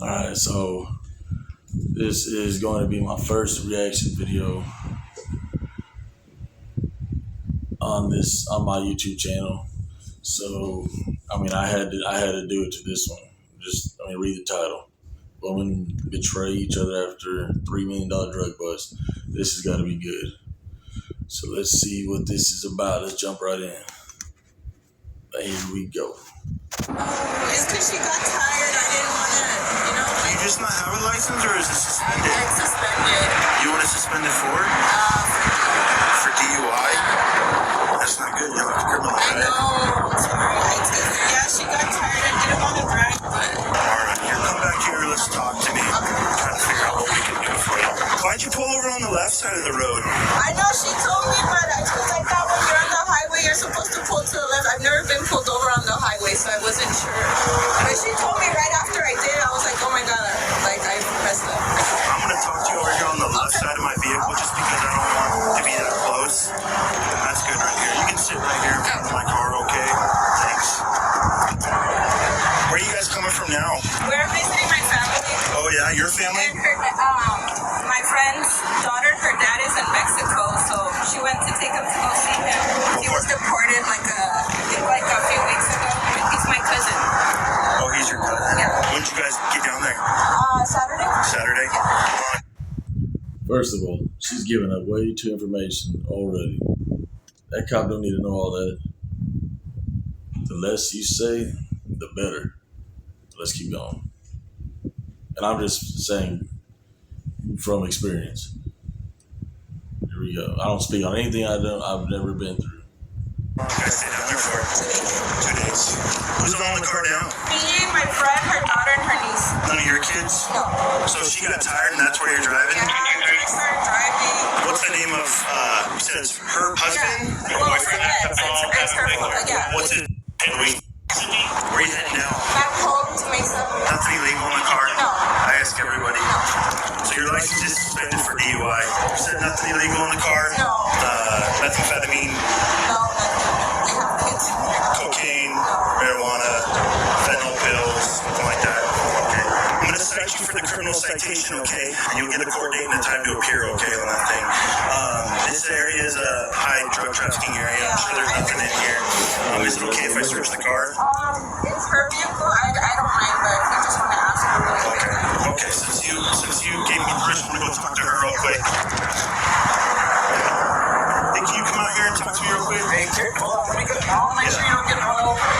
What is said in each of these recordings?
Alright, so this is going to be my first reaction video on my YouTube channel. So I had to do it to this one. Read the title. Women betray each other after $3 million drug bust. This has got to be good. So let's see what this is about. Let's jump right in. Here we go. It's because she got tired. I didn't want to, Do you just not have a license, or is it suspended? It's suspended. You want to suspend it for? For DUI? That's not good. You have a criminal I credit. know. I'm sorry. Yeah, she got tired. I didn't want to drive, but... Alright, here, come back here. Let's talk to me. I'm trying to figure out what we can do for you. Why'd you pull over on the left side of the road? I know she told me, but I thought when you're on the highway, you're supposed to pull to the left. I've never been pulled over on the highway, so I wasn't sure. But she told me right after I did, I was like, oh my God, I messed up. I'm going to talk to you over here on the left side of my vehicle just because I don't want to be that close. That's good right here. You can sit right here in front of my car, okay? Thanks. Where are you guys coming from now? We're visiting my family. Oh yeah, your family? And my friend's daughter, her dad is in Mexico, so she went to take him to go see him. He was deported like a few weeks ago. He's my cousin. Oh, he's your cousin? Yeah. When did you guys get down there? Saturday. Saturday? First of all, she's giving up way too information already. That cop don't need to know all that. The less you say, the better. Let's keep going. And I'm just saying from experience. Here we go. I don't speak on anything I've never been through. You guys stay down there for 2 days. Who's on the car now? Me, my friend, her daughter, and her niece. None of your kids? No. So she got tired and that's where you're driving? Yeah, they started driving. What's the name of, you said it's her husband? Yeah. Well, yes, it's her fault. Yeah. What's it? Where are you heading now? Back home to Mesa. Nothing illegal in the car? No. I ask everybody. So your license is suspended for DUI. You said nothing illegal in the car? No. Methamphetamine, No, I have kids. cocaine, marijuana, fentanyl pills, something like that. Okay. I'm going to cite you for the criminal citation, okay? And you'll get a court date and a time to appear, okay, on that thing. This area is a high drug trafficking area. I'm sure there's nothing in here. Is it okay if I search the car? It's her vehicle. I don't mind, but if you just want to ask her really quick. Okay. Since you gave me permission to go talk to her real quick. Hey, can you come out here and talk to me real quick? Hey, hold on. Let me get I'll make sure you don't get run over.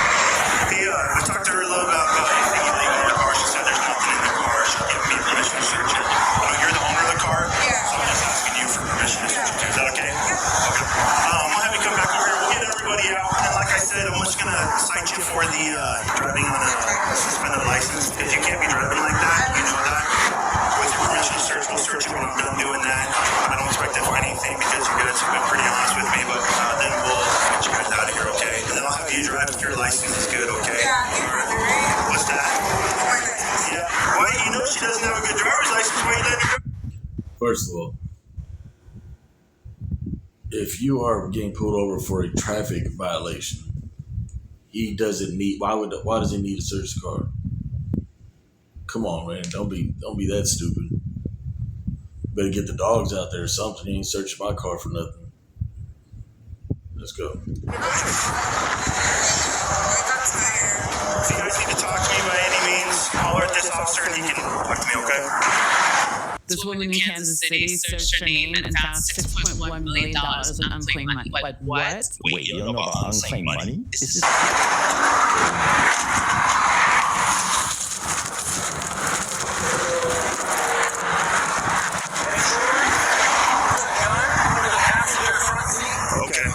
Hey, I talked to her a little about anything illegal in the car. She said there's nothing in the car. She'll give me permission to search it. You're the owner of the car? Yeah. So I'm just asking you for permission to search it. Is that okay? Yeah. Okay. I'll have you come back over here. We'll get everybody out. And like I said, I'm just going to cite you for the driving on a suspended license because you can't be driving like that. You know that. With your permission to search, we'll search you when I'm done doing that. I don't expect to find anything because you guys have been pretty honest with me, but then we'll get you guys out of here, okay? And then I'll have you drive if your license is good, okay? Yeah. All right. What's that? Yeah. Why? You know she doesn't have a good driver's license. Why you letting her drive? First of all, if you are getting pulled over for a traffic violation, he doesn't need. Why does he need to search the car? Come on, man. Don't be that stupid. Better get the dogs out there or something. He ain't searching my car for nothing. Let's go. If you guys need to talk to me by any means, holler at this officer and he can talk to me, okay? This woman in Kansas City searched her name and found $6.1 million in unclaimed money. Like, what? Wait, you don't know about unclaimed money? This is... Okay.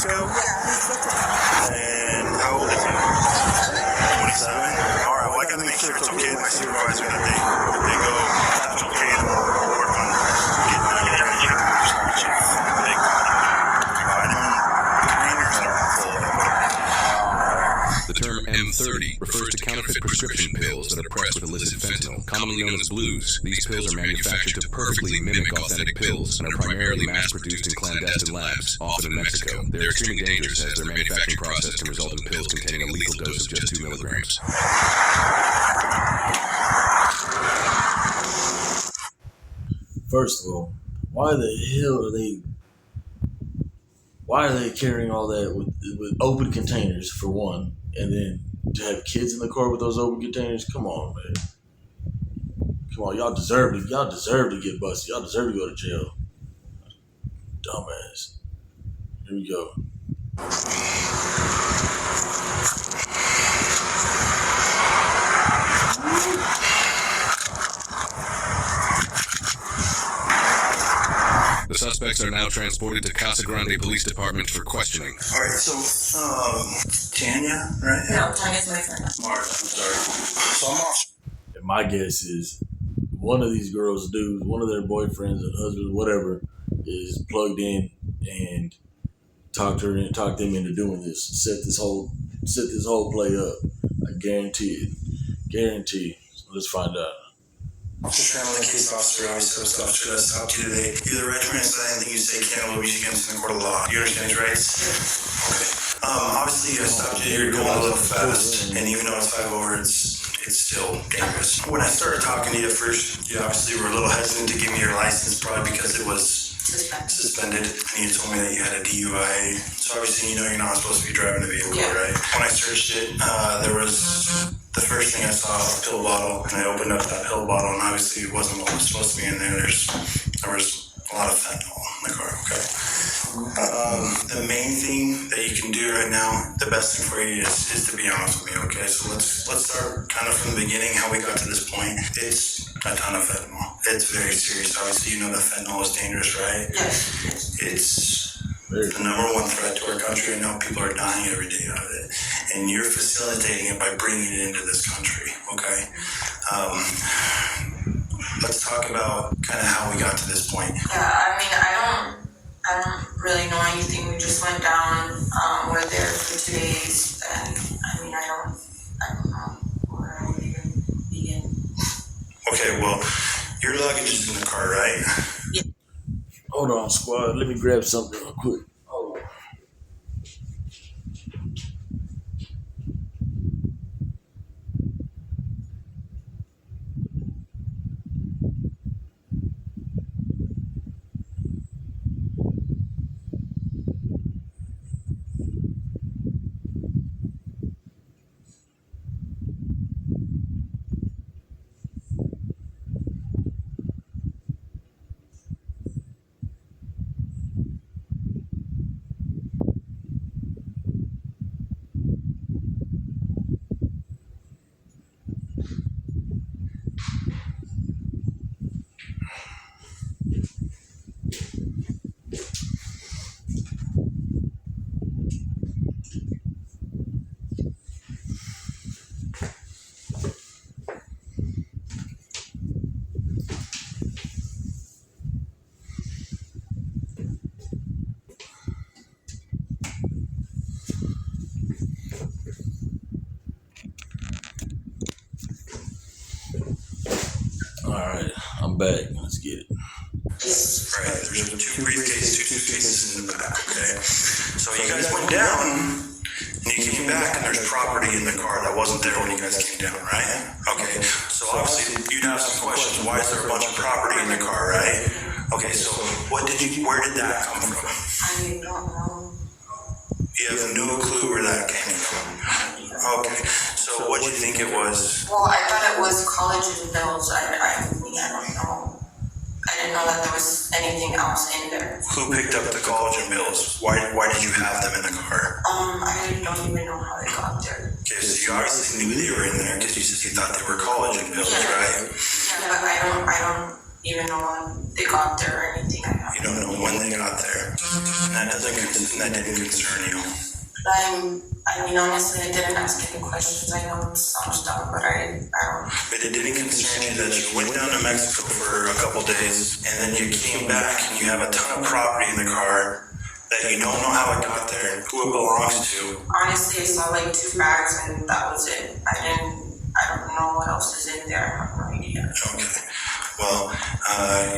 Mexico? Yeah. And how old is he? 27. All right. Well, I got to make sure it's okay with my supervisor that they go. That's okay to work on getting everything to the chief. They provide him containers that are full of it. The term M30 refers to counterfeit prescription pills that are pressed with illicit fentanyl, commonly known as blues. These pills are manufactured to perfectly mimic authentic pills and are primarily mass-produced in clandestine labs, often in Mexico. They're extremely dangerous as their manufacturing process can result in pills containing a lethal dose of just 2 milligrams. First of all, why are they carrying all that with open containers for one, and then to have kids in the car with those open containers? Come on, man. Come on, y'all deserve to get busted. Y'all deserve to go to jail. Dumbass. Here we go. The suspects are now transported to Casa Grande Police Department for questioning. All right. So, Tanya, right? No, Tanya's my friend. Mark, I'm sorry. So I'm off. And my guess is one of these girls' dudes, one of their boyfriends or husbands, whatever, is plugged in and talked them into doing this. Set this whole play up. I guarantee it. So let's find out. Officer Family Case Officer, obviously, should I stop you today? You're the regiment assigned that you say can't lose against in the court of law. You understand your rights? Okay. Obviously, I stopped you. You're going a little fast, and even though it's 5 over, it's still dangerous. When I started talking to you at first, you obviously were a little hesitant to give me your license, probably because it was suspended, and you told me that you had a DUI. So obviously, you know you're not supposed to be driving a vehicle, right? When I searched it, there was the first thing I saw, a pill bottle, and I opened up that pill bottle, and obviously it wasn't what was supposed to be in there. There was a lot of fentanyl in the car, okay? The main thing that you can do right now, the best thing for you is to be honest with me, okay? So let's start kind of from the beginning, how we got to this point. It's a ton of fentanyl. It's very serious. Obviously, you know that fentanyl is dangerous, right? Yes. It's the number one threat to our country, and now people are dying every day of it. And you're facilitating it by bringing it into this country, okay? Let's talk about kind of how we got to this point. Yeah, I mean, I don't really know anything. We just went down. We're there for 2 days, and I mean, I don't know where I would even begin. Okay, well, your luggage is in the car, right? Yeah. Hold on, squad. Let me grab something real quick. Hold on. Alright, I'm back. Let's get it. Right, there's 2 briefcases, 2 suitcases in the back, okay? So you guys went down, and you came back, and there's property in the car that wasn't there when you guys came down, right? Okay, so obviously, you'd have some questions. Why is there a bunch of property in the car, right? Okay, so where did that come from? I don't know. You have no clue where that came from. Okay, so what do you think it was? Well, I thought it was college's bills. I mean, I don't know. I didn't know that there was anything else in there. Who picked up the collagen bills? Why did you have them in the car? I don't even know how they got there. Okay, so you obviously knew they were in there because you said you thought they were collagen bills, right? Yeah, but I don't even know when they got there or anything like that. You don't know when they got there. And that didn't concern you. I mean, honestly, I didn't ask any questions. I know it sounds dumb, but I don't. But it didn't concern you that you went down to Mexico for a couple days and then you came back and you have a ton of property in the car that you don't know how it got there and who it belongs to. Honestly, I saw like 2 bags and that was it. I don't know what else is in there. I have no idea. Okay. Well,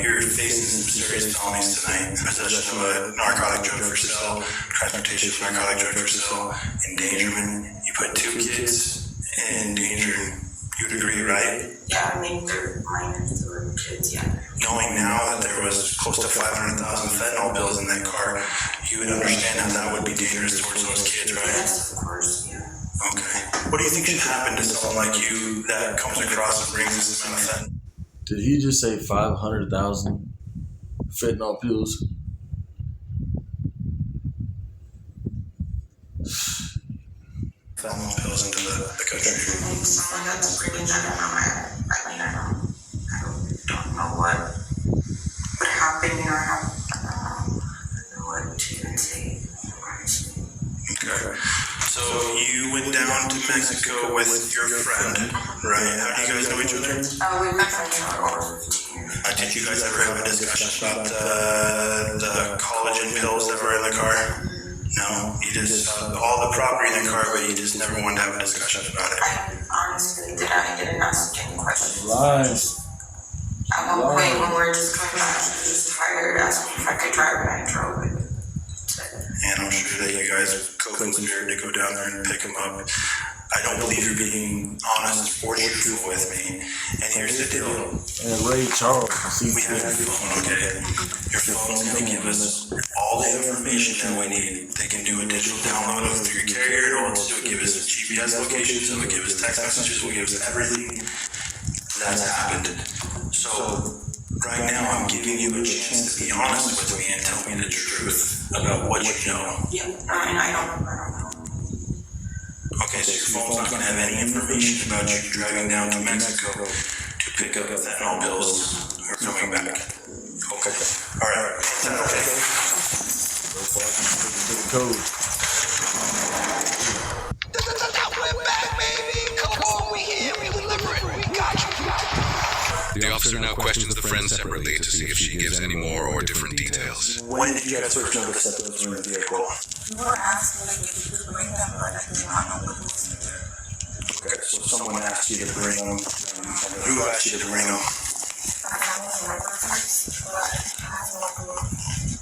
you're facing some serious felonies tonight. Possession of a narcotic drug for sale, transportation of narcotic drug for sale, endangerment. You put 2 kids in danger. You'd agree, right? Yeah, I mean, they're minors, they were kids, yeah. Knowing now that there was close to 500,000 fentanyl bills in that car, you would understand how that would be dangerous towards those kids, right? Yes, of course, yeah. Okay. What do you think should happen to someone like you that comes across and brings this amount of fentanyl? Did he just say 500,000 fentanyl pills? Fentanyl pills into the country. I think someone that's bringing that in on I don't know what would happen or how, I don't know what to even say. Okay. So you went down to Mexico with your friend, right? How do you guys know each other? We've been friends for over 15 years. Did you guys ever have a discussion about the collagen pills that were in the car? No, you just all the property in the car, but you just never wanted to have a discussion about it. I honestly didn't ask any questions. Lies. At one point when we were just coming back, she was just tired, asked me if I could drive, and I drove it. And I'm sure that you guys co-conspired to go down there and pick him up. I don't believe you're being honest or truthful with me. And here's the deal. And Ray Charles. We have your phone, okay? Your phone's gonna give us all the information that we need. They can do a digital download of through your carrier, or it'll give us GPS locations, it'll give us text messages, it'll give us everything that's happened. So right now I'm giving you a chance to be honest with me and tell me the truth about what you know. Yeah, I don't know. Okay, so your phone's not gonna have any information about you driving down to Mexico to pick up fentanyl bills or coming back. Okay. Alright. Is that okay? Code. We're back, baby. Come on, we here. We delivering. We got you. The officer now questions the friend separately to see if she gives any more or different details. When did you guys first notice that those were in the vehicle? You were asking like if you could bring them, but I did not know what was in there. Okay, so someone asked you to bring them. Who asked you to bring them? I don't remember first, but I have no clue.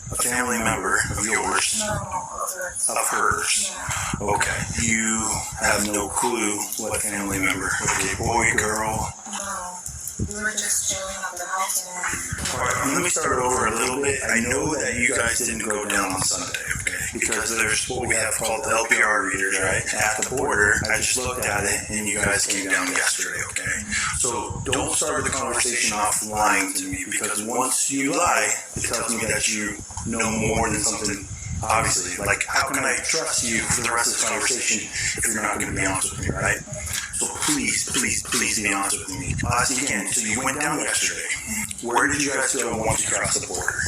A family member of yours? No, others. Of hers? Yeah. Okay. You have no clue what family member? Okay, boy, girl? No. We were just chilling at the house and Alright, let me start over a little bit. I know that you guys didn't go down on Sunday, okay? Because there's what we have called the LPR readers, right? At the border, I just looked at it and you guys came down yesterday, okay? So don't start the conversation off lying to me, because once you lie, it tells me that you know more than something. Obviously, like, how can I trust you for the rest of this conversation if you're not going to be honest with me, right? So please, please, please be honest with me. I'll ask you again. So you went down yesterday. Where did you guys go once you crossed the border?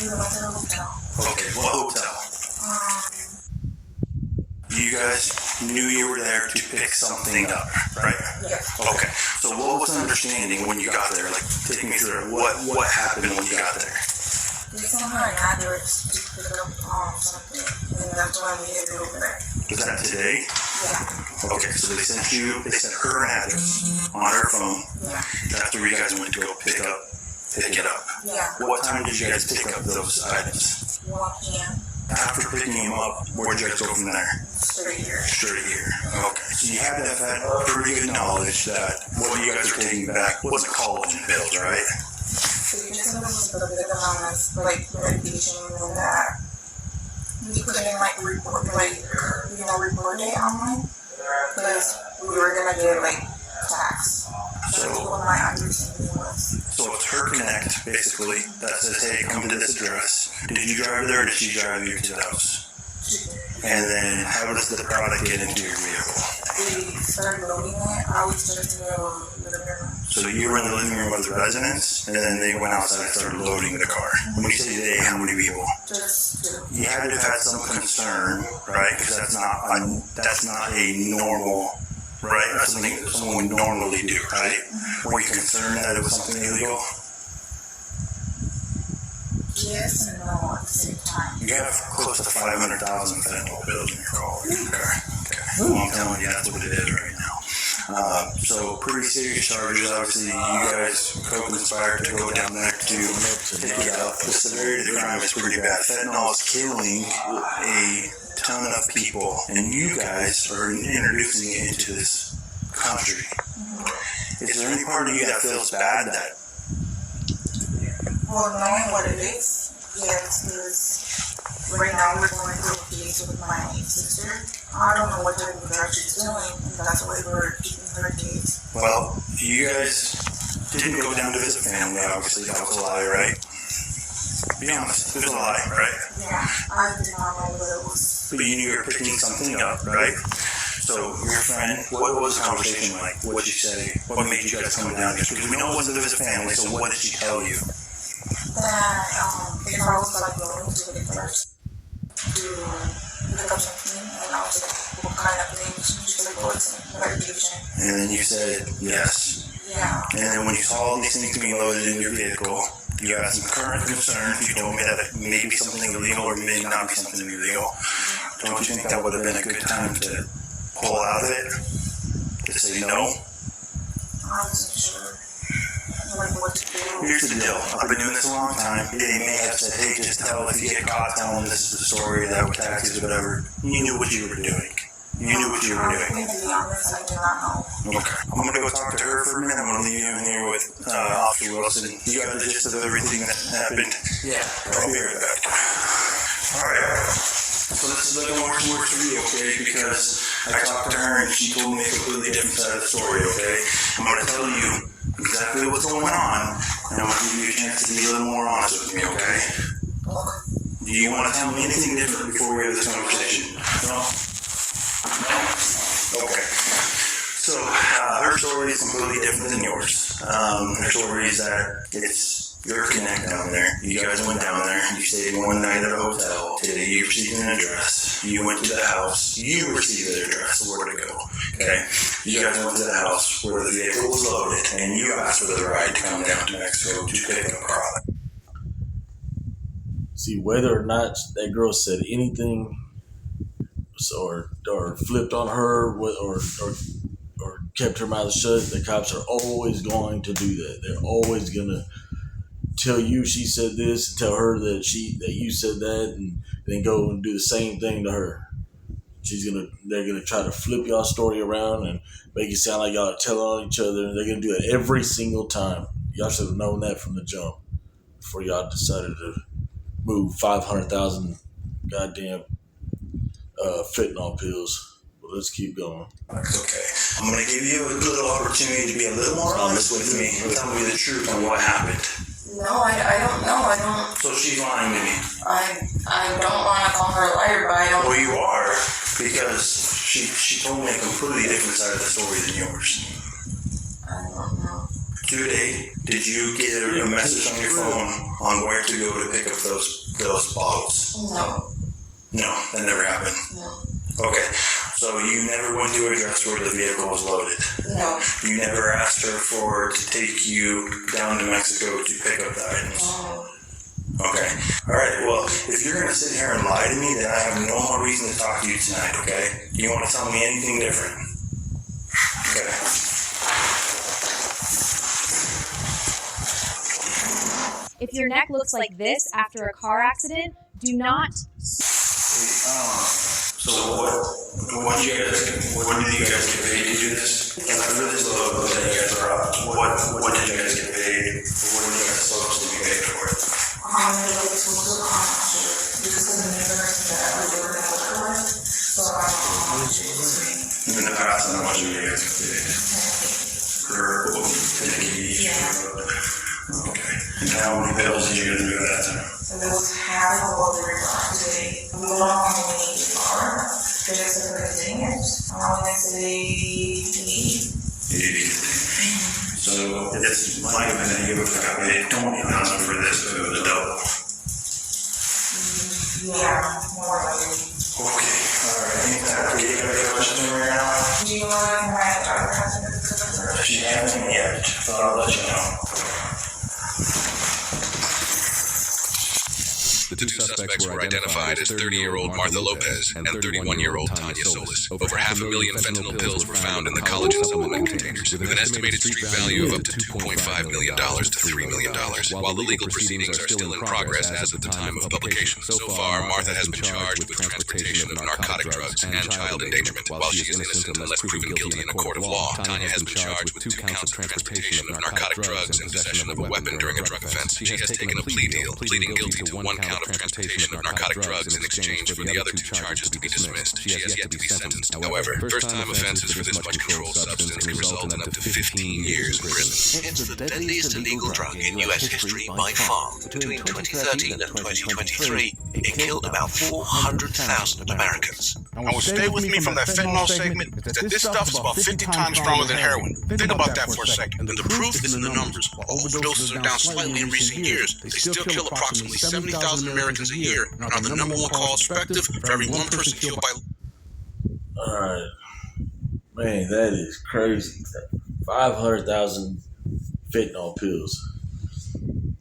we went to the hotel. Okay, what hotel? You guys knew you were there to pick something up, right? Yes. Okay. So what was the understanding when you got there? Like, take me through it. What happened when you got there? They sent her an address to pick up something, and that's why we hit it over there. Was that today? Yeah. Okay, so they sent her an address on her phone. Yeah. That's where you guys went to go pick it up. Yeah. What time did you guys pick up those items? 1 p.m. After picking them up, where'd you guys go from there? Straight here. Straight here. Okay. So you had to have had pretty good knowledge that what you guys were taking back wasn't collagen pills, right? So you just know the big amount of like medication and that we couldn't like report report it online because we were gonna get like tax. So what my understanding was. So it's her connect, basically, that says, hey, come to this address. Did you drive there or did she drive you to the house? And then how does the product get into your vehicle? We started loading it. I was just in the living room. So you were in the living room of the residence, and then they went outside and started loading the car. When you say they, how many people? Just two. You had to have had some concern, right? Because that's not a normal, right? That's something that someone would normally do, right? Were you concerned that it was something illegal? Yes and no at the same time. You have close to 500,000 fentanyl pills in your car. Okay. Well, I'm telling you, that's what it is right now. So pretty serious charges. Obviously, you guys co-conspired to go down there to take it out. The severity of the crime is pretty bad. Fentanyl is killing a ton of people, and you guys are introducing it into this country. Is there any part of you that feels bad that? Well, knowing what it is, yes, because right now we're going through a case with my sister. I don't know what type of drug she's doing, and that's why we're keeping her case. Well, you guys didn't go down to visit family, obviously. That was a lie, right? Be honest, it was a lie, right? Yeah, I did not know what it was. But you knew you were picking something up, right? So your friend, what was the conversation like? What did she say? What made you guys come down here? Because we know it wasn't to visit family, so what did she tell you? That if I was like going to the first to pick up something, and I was like, what kind of things? She's like, oh, it's medication. And then you said yes. Yeah. And then when you saw all these things being loaded in your vehicle, you had some current concerns. You told me that it may be something illegal or may not be something illegal. Don't you think that would have been a good time to pull out of it? To say no? I wasn't sure like what to do. Here's the deal. I've been doing this a long time. They may have said, hey, just tell if you get caught telling this is the story that with taxes or whatever. You knew what you were doing. You knew what you were doing. To be honest, I do not know. Okay. I'm going to go talk to her for a minute. I'm going to leave you in here with Officer Wilson. You got the gist of everything that happened? Yeah. I'll be right back. All right. So this is a little worse for you, okay? Because I talked to her and she told me a completely different side of the story, okay? I'm going to tell you exactly what's going on, and I'm going to give you a chance to be a little more honest with me, okay? Do you want to tell me anything different before we have this conversation? No? Okay. So, her story is completely different than yours. Her story is that it's your connect down there. You guys went down there. You stayed one night at a hotel. Today you received an address. You went to the house. You received the address where to go. Okay? You guys went to the house where the vehicle was loaded, and you asked for the ride to come down to Mexico to pick up a product. See, whether or not that girl said anything or flipped on her or kept her mouth shut, the cops are always going to do that. They're always going to tell you she said this and tell her that you said that, and then go and do the same thing to her. They're gonna try to flip y'all story around and make it sound like y'all are telling on each other. They're gonna do it every single time. Y'all should have known that from the jump before y'all decided to move 500,000 goddamn fentanyl pills. But let's keep going. Okay. I'm gonna give you a little opportunity to be a little more honest with me and tell me the truth on what happened. No, I don't know. I don't. So she's lying to me. I don't want to call her a liar, but I don't. Well, you are, because she told me a completely different side of the story than yours. I don't know. Today, did you get a message on your phone on where to go to pick up those bottles? No. No, that never happened. No. Okay, so you never went to a address where the vehicle was loaded. No. You never asked her to take you down to Mexico to pick up the items. No. Okay. All right. Well, if you're gonna sit here and lie to me, then I have no more reason to talk to you tonight. Okay? You want to tell me anything different? Okay. If your neck looks like this after a car accident, do not. So when did you guys get paid to do this? And for this logo that you guys are up, what did you guys get paid? What did you guys supposed to be paid for? I'm going to go to the hospital because of the neighbors that we were in the car. So I don't know how much it was. In the past, how much did you guys get paid? For taking each road? Okay. And how many bills did you guys do that time? So there was half of what we were talking today. We don't know how many we are. They're just like, dang it. I want to say 80. 80. So So it's might have been a year if I paid $20 for this, so it was a double. Yeah, more likely. Okay, all right. Okay, you got a question right now? Do you want to write a driver has She hasn't yet, but I'll let you know. The two suspects were identified as 30-year-old Martha Lopez and 31-year-old Tanya Solis. Over 500,000 fentanyl pills were found in the collagen supplement containers, with an estimated street value of up to $2.5 million to $3 million. While the legal proceedings are still in progress as of the time of publication, so far Martha has been charged with transportation of narcotic drugs and child endangerment. While she is innocent unless proven guilty in a court of law, Tanya has been charged with 2 counts of transportation of narcotic drugs and possession of a weapon during a drug offense. She has taken a plea deal, pleading guilty to 1 count of transportation of narcotic drugs in exchange for the other 2 charges to be dismissed. She has yet to be sentenced. However, first-time offenses for this much-controlled substance can result in up to 15 years in prison. It's the deadliest illegal drug in U.S. history by far. Between 2013 and 2023, it killed about 400,000 Americans. And what stayed with me from that fentanyl segment is that this stuff is about 50 times stronger than heroin. Think about that for a second. And the proof is in the numbers. While overdoses are down slightly in recent years, they still kill approximately 70,000 Americans a year and are the number 1 cause effective for every 1 person killed by... Alright. Man, that is crazy. 500,000 fentanyl pills.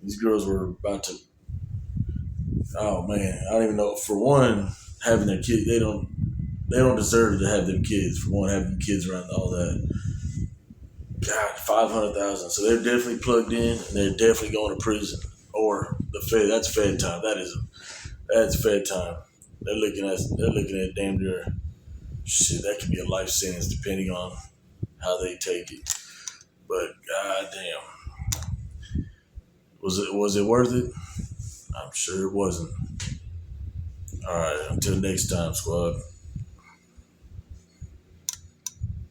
These girls were about to... Oh, man. I don't even know. For one, having their kids, they don't deserve to have them kids. For one, having kids around all that. God, 500,000. So they're definitely plugged in, and they're definitely going to prison. Or the Fed. That's Fed time. That's Fed time. They're looking at damn near shit. That could be a life sentence depending on how they take it. But goddamn, was it worth it? I'm sure it wasn't. All right. Until next time, squad.